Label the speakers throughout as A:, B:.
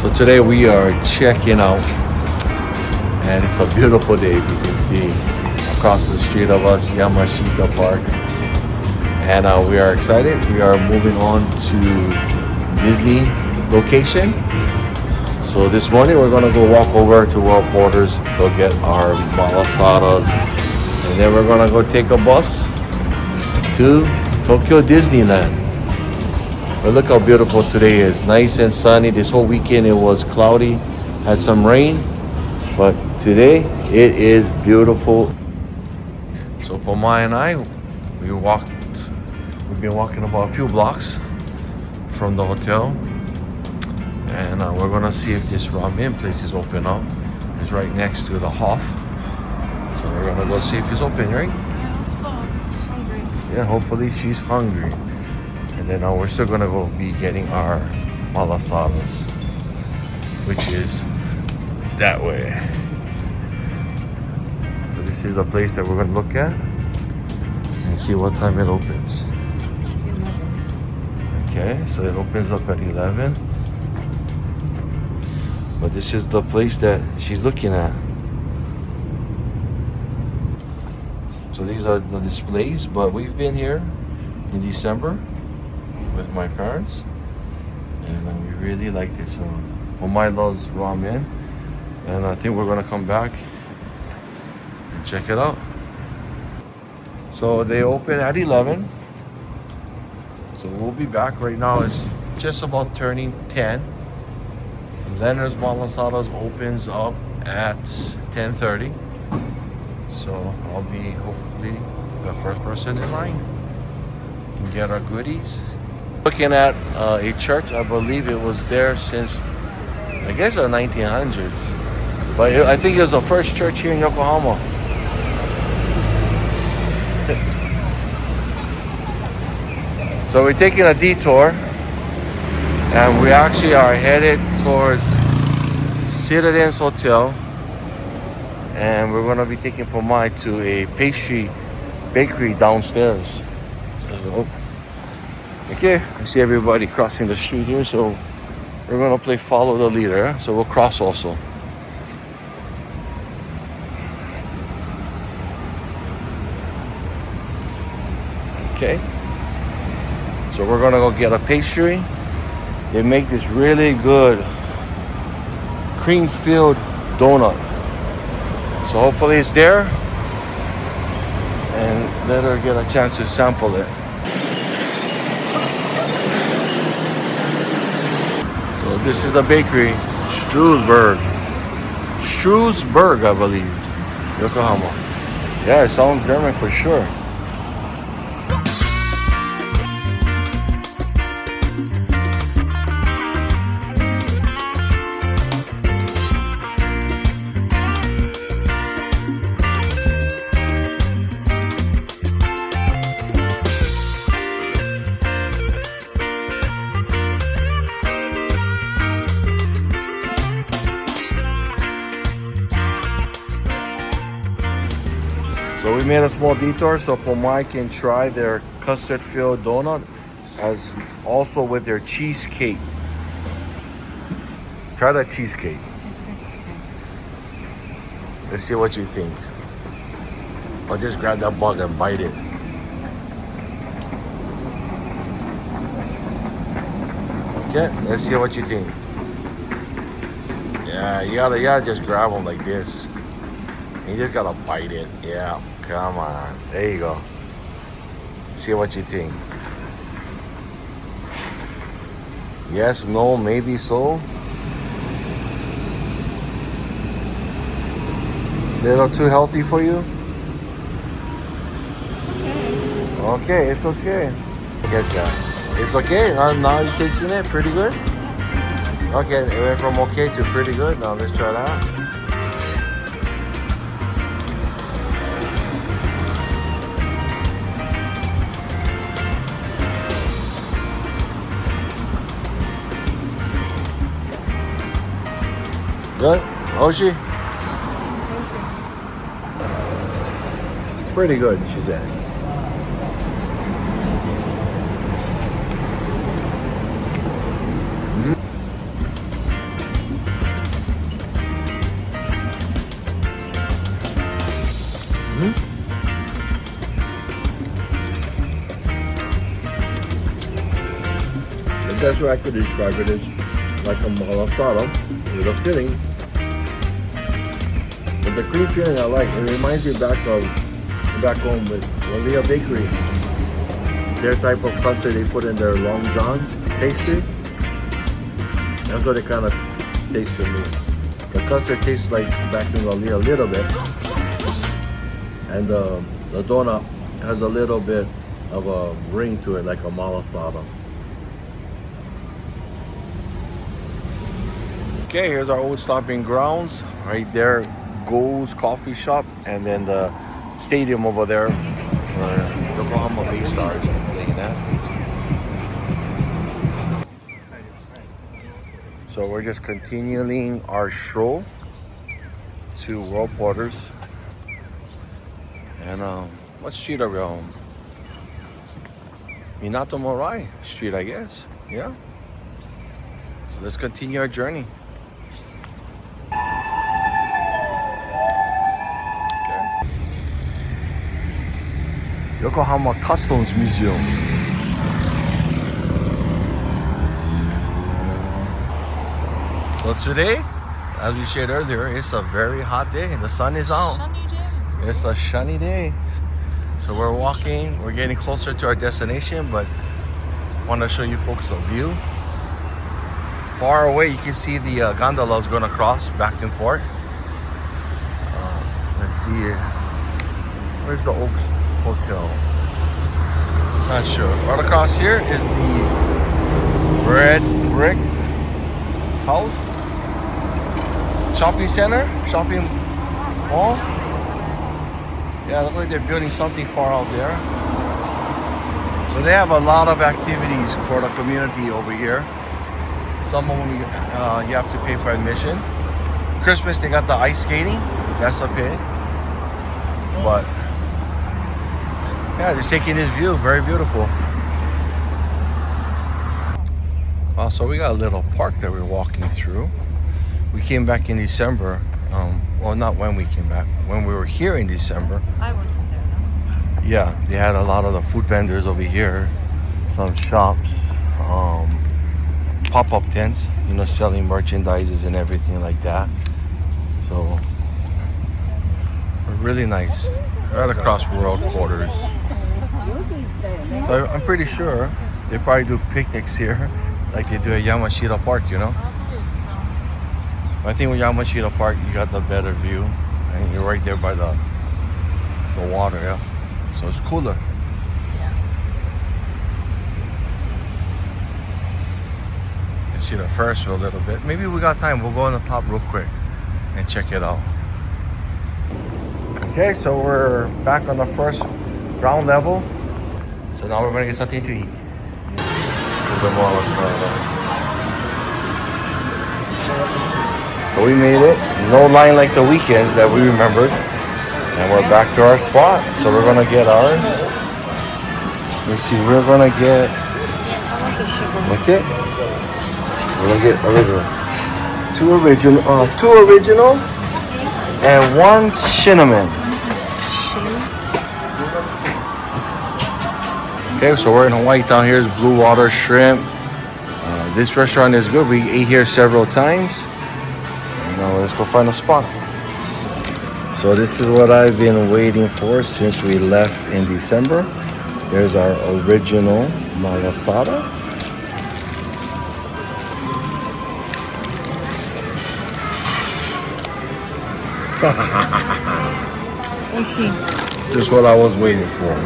A: So today we are checking out, and it's a beautiful day. If you can see across the street of us, Yamashita Park, and we are excited. We are moving on to Disney location. So this morning we're gonna go walk over to World Borders, go get our Malasadas, and then we're gonna go take a bus to Tokyo Disneyland. But look how beautiful today is. Nice and sunny. This whole weekend it was cloudy, had some rain, but today it is beautiful. So Pomai and I, we've been walking about a few blocks from the hotel, and we're gonna see if this ramen place is open up. It's right next to the Hof. So we're gonna go see if it's open, right? Yeah, hopefully she's hungry. And then we're still gonna go be getting our Malasadas, which is that way. So this is a place that we're gonna look at and see what time it opens. Okay, so it opens up at 11. But this is the place that she's looking at. So these are the displays, but we've been here in December with my parents, and we really liked it. So Pomai loves ramen, and I think we're gonna come back and check it out. So they open at 11, so we'll be back. Right now it's just about turning 10. Leonard's Malasadas opens up at 10:30, so I'll be hopefully the first person in line and get our goodies. Looking at a church, I believe it was there since, I guess, the 1900s. But I think it was the first church here in Yokohama. So we're taking a detour, and we actually are headed towards Citadens Hotel. And we're going to be taking Pomai to a pastry bakery downstairs. So, okay, I see everybody crossing the street here, so we're gonna play follow the leader, so we'll cross also. Okay, so we're gonna go get a pastry. They make this really good cream-filled donut, so hopefully it's there, and let her get a chance to sample it. So this is the bakery, Strasbourg, I believe, Yokohama. Yeah, it sounds German for sure. So we made a small detour so Pomai can try their custard-filled donut, as also with their cheesecake. Try that cheesecake. Let's see what you think. Or just grab that bug and bite it. Okay, let's see what you think. Yeah, you gotta just grab them like this. You just gotta bite it. Yeah, come on. There you go. See what you think. Yes, no, maybe so. Little too healthy for you? Okay, it's okay. I guess that. It's okay. Now you're tasting it. Pretty good. Okay, it went from okay to pretty good. Now let's try that. Good? Oshi? Pretty good, she said. best way I could describe it is like a malasada with a filling. But the cream filling I like. It reminds me back home with Aloha Bakery. Their type of custard they put in their Long John's pastry. That's what it kind of tastes to me. The custard tastes like back in Aloha a little bit. And the donut has a little bit of a ring to it, like a malasada. Okay, here's our old stomping grounds. Right there, Go's Coffee Shop, and then the stadium over there, where Yokohama Bay Stars are playing at. So we're just continuing our stroll to World Porters. And what street are we on? Minato Morai Street, I guess. Yeah. So let's continue our journey. Okay. Yokohama Customs Museum. So today, as we shared earlier, it's a very hot day. The sun is out.
B: Sunny day.
A: It's a sunny day. So we're walking, we're getting closer to our destination, but I want to show you folks a view. Far away, you can see the gondolas going across back and forth. Let's see, where's the Oaks Hotel? Not sure. Right across here is the red brick house. Shopping center, shopping mall. Yeah, looks like they're building something far out there. So they have a lot of activities for the community over here. Some of them you have to pay for admission. Christmas they got the ice skating, that's a pay. But yeah, just taking this view, very beautiful. So we got a little park that we're walking through. We came back in December. Well, not when we came back. When we were here in December.
B: I wasn't there, no.
A: Yeah, they had a lot of the food vendors over here. Some shops. Pop-up tents. You know, selling merchandises and everything like that. So, really nice. Right across World Quarters. So I'm pretty sure they probably do picnics here. Like they do at Yamashita Park, you know? I think with Yamashita Park, you got the better view, and you're right there by the water, yeah. So it's cooler.
B: Yeah.
A: You see the Ferris wheel a little bit. Maybe we got time. We'll go on the top real quick and check it out. Okay, so we're back on the first ground level. So now we're gonna get something to eat. The Malasadas. So we made it. No line like the weekends that we remembered. And we're back to our spot. So we're gonna get ours. Let's see, we're gonna get.
B: I want the sugar.
A: Okay. We're gonna get original. Two original, and one cinnamon. Okay, so we're in Hawaii Town. Here's Blue Water Shrimp. This restaurant is good. We ate here several times. Now let's go find a spot. So this is what I've been waiting for since we left in December. There's our original malasada. This is what I was waiting for.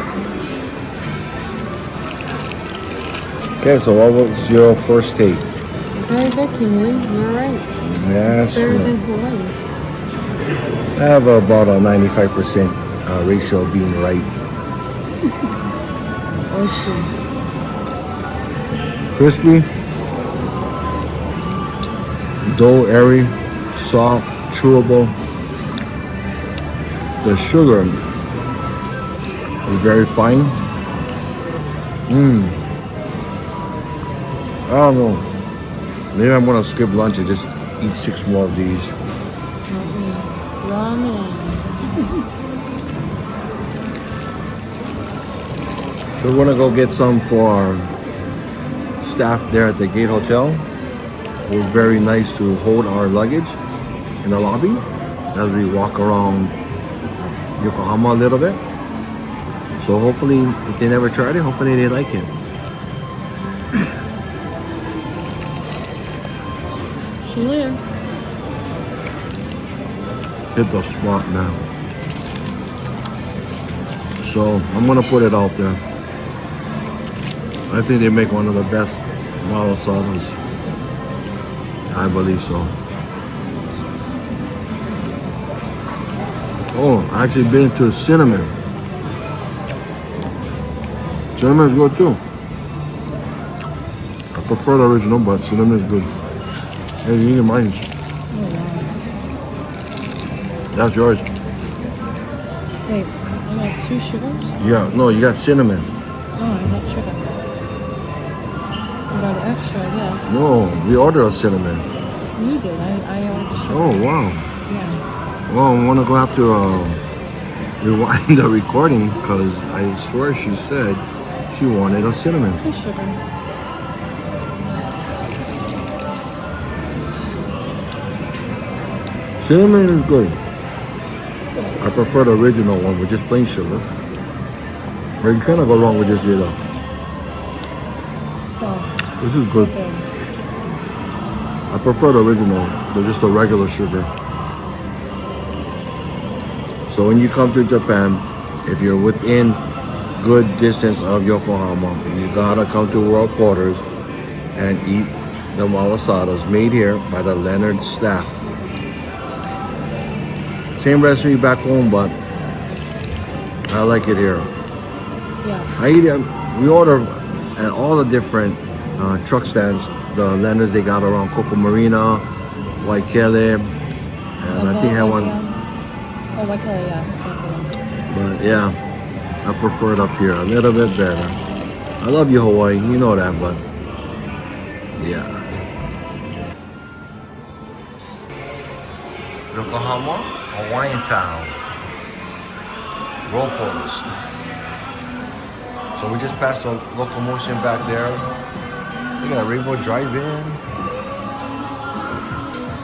A: Okay, so what was your first take?
B: Very good, Kenui. You're right.
A: Yes.
B: It's better than Hawaii's.
A: I have about a 95% ratio of being right.
B: Oishi.
A: Crispy, dough airy, soft, chewable. The sugar is very fine. I don't know. Maybe I'm gonna skip lunch and just eat 6 more of these.
B: Ramen.
A: So we're gonna go get some for our staff there at the Gate Hotel were very nice to hold our luggage in the lobby as we walk around Yokohama a little bit. So hopefully, if they never tried it, hopefully they like it.
B: See you later.
A: Hit the spot now. So I'm gonna put it out there. I think they make one of the best Malasadas. I believe so. Oh, I actually been to cinnamon. Cinnamon is good too. I prefer the original, but cinnamon is good. Hey, you need mine.
B: Oh, wow.
A: That's yours.
B: Wait, I got 2 sugars?
A: Yeah, no, you got cinnamon.
B: Oh, I got sugar. I got extra, I guess.
A: No, we ordered a cinnamon.
B: You did. I ordered sugar.
A: Oh, wow.
B: Yeah.
A: Well, I'm gonna go have to rewind the recording because I swear she said she wanted a cinnamon.
B: Okay, sugar.
A: Cinnamon is good. I prefer the original one with just plain sugar. But you cannot go wrong with this either.
B: So,
A: This is good.
B: okay.
A: I prefer the original, but just the regular sugar. So when you come to Japan, if you're within good distance of Yokohama, you gotta come to World Porters and eat the Malasadas made here by the Leonard staff. Same recipe back home, but I like it here.
B: Yeah.
A: I eat it. We order at all the different truck stands. The Leonards they got around Coco Marina, Waikele, and I think I had one.
B: Oh, Waikele, yeah.
A: But yeah, I prefer it up here a little bit better. I love you, Hawaii. You know that, but yeah. Yokohama, Hawaiian town. Roll porters. So we just passed a locomotion back there. We got a Rainbow Drive-In.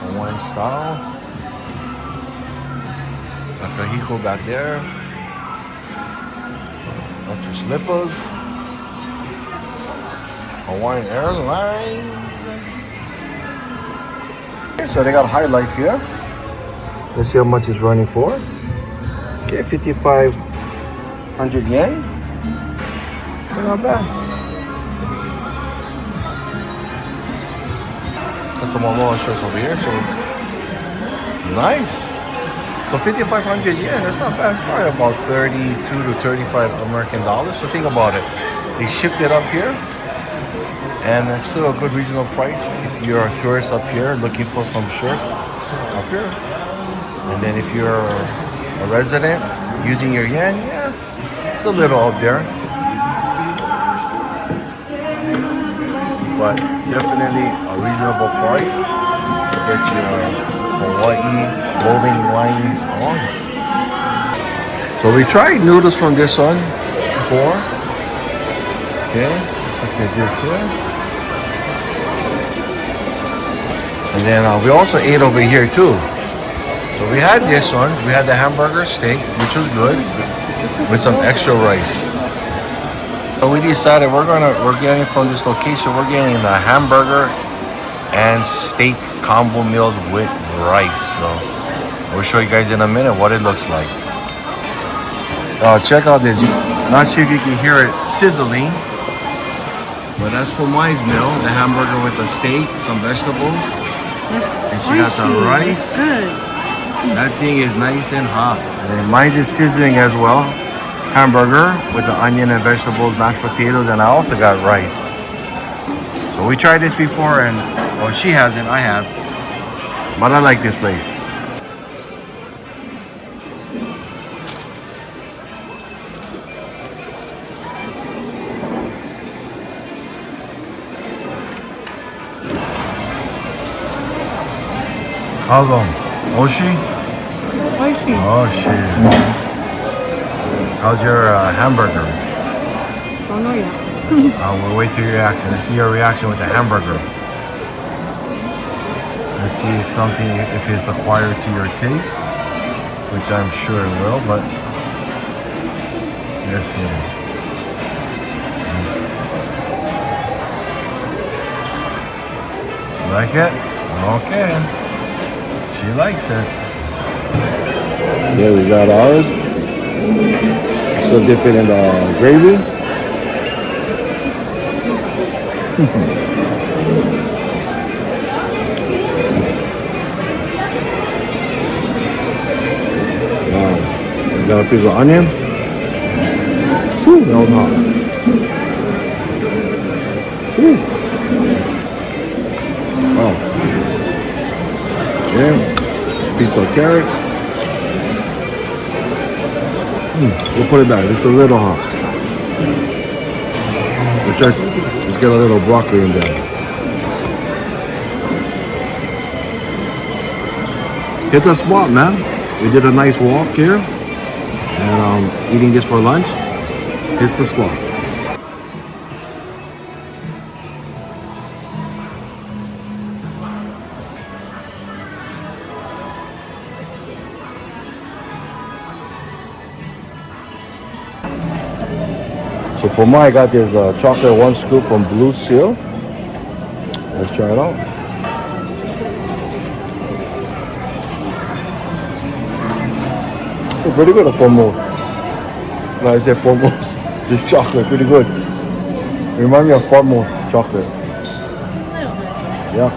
A: Hawaiian style. A Kahiko back there. Dr. Slippers. Hawaiian Airlines. So they got High Life here. Let's see how much it's running for. Okay, 5,500 yen. Not bad. Got some Aloha shirts over here, so nice. So 5,500 yen, that's not bad. It's probably about 32 to 35 American dollars. So think about it. They shipped it up here, and it's still a good reasonable price if you're a tourist up here looking for some shirts up here. And then if you're a resident using your yen, yeah, it's a little out there. But definitely a reasonable price to get your Hawaii clothing lines on. So we tried noodles from this one before. Okay, like they did here. And then we also ate over here too. So we had this one. We had the hamburger steak, which was good, with some extra rice. So we decided we're getting from this location, we're getting the hamburger and steak combo meals with rice. So we'll show you guys in a minute what it looks like. Check out this. Not sure if you can hear it sizzling, but that's Pomai's meal, the hamburger with the steak, some vegetables.
B: That's
A: And she got the rice.
B: That's good.
A: That thing is nice and hot. And mine's is sizzling as well. Hamburger with the onion and vegetables, mashed potatoes, and I also got rice. So we tried this before, and well, she hasn't, I have. But I like this place. How's Oshi?
B: Oishi.
A: Oh shit. How's your hamburger?
B: Don't know yet.
A: We'll wait till your reaction. Let's see your reaction with the hamburger. Let's see if it's acquired to your taste, which I'm sure it will, but let's see. Like it? Okay. She likes it. Yeah, we got ours. Let's go dip it in the gravy. Wow. We got a piece of onion. Whew, that was hot. Whew. Wow. Yeah. Piece of carrot. We'll put it back. It's a little hot. Let's get a little broccoli in there. Hit the spot, man. We did a nice walk here, and eating this for lunch. Hits the spot. So Pomai got this chocolate one scoop from Blue Seal. Let's try it out. Oh, pretty good at foremost. No, I said foremost. This chocolate, pretty good. It reminds me of foremost chocolate. Yeah.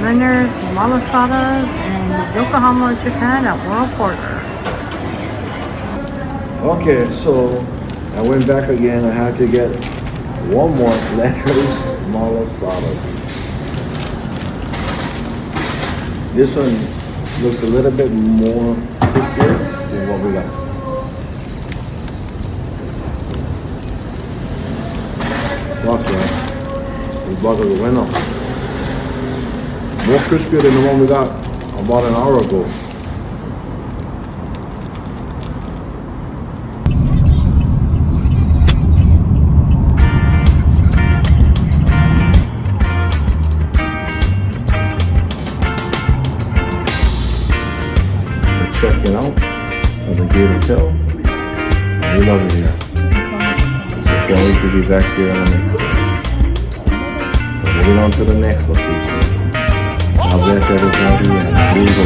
B: Leonard, Malasadas, and Yokohama, Japan at World Borders.
A: Okay, so I went back again. I had to get one more Leonard Malasadas. This one looks a little bit more crispier than what we got. Okay, this bottle went up. More crispier than the one we got about an hour ago. Checking out at the Gate Hotel. We love it here. So can't wait to be back here on the next day. So moving on to the next location. God bless everybody and here we go.